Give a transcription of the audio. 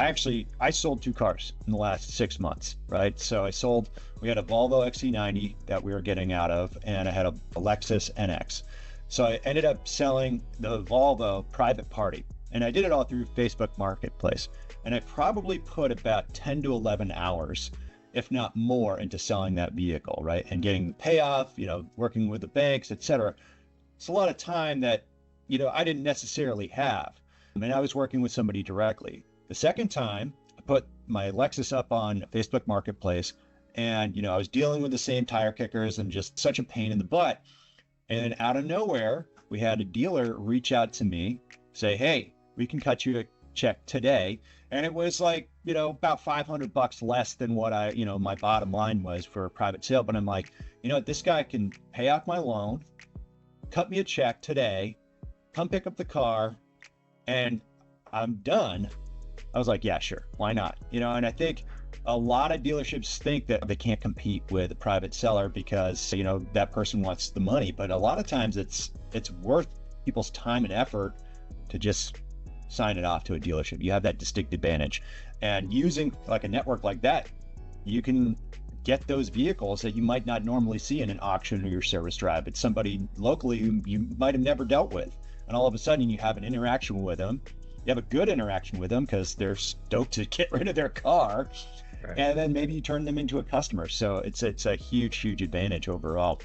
I sold two cars in the last 6 months, right? So we had a Volvo XC90 that we were getting out of, and I had a Lexus NX. So I ended up selling the Volvo private party, and I did it all through Facebook Marketplace. And I probably put about 10 to 11 hours, if not more, into selling that vehicle, right? And getting the payoff, working with the banks, etc. It's a lot of time that, I didn't necessarily have. I mean, I was working with somebody directly. The second time, I put my Lexus up on Facebook Marketplace, and, I was dealing with the same tire kickers and just such a pain in the butt. And then out of nowhere, we had a dealer reach out to me, say, hey, we can cut you a check today. And it was like, about $500 less than what my bottom line was for a private sale. But I'm like, this guy can pay off my loan, cut me a check today, come pick up the car, and I'm done. I was like, yeah, sure. Why not? And I think a lot of dealerships think that they can't compete with a private seller because, that person wants the money. But a lot of times it's worth people's time and effort to just sign it off to a dealership. You have that distinct advantage. And using like a network like that, you can get those vehicles that you might not normally see in an auction or your service drive. It's somebody locally who you might have never dealt with. And all of a sudden you have an interaction with them. You have a good interaction with them because they're stoked to get rid of their car. Right. And then maybe you turn them into a customer. So it's a huge, huge advantage overall.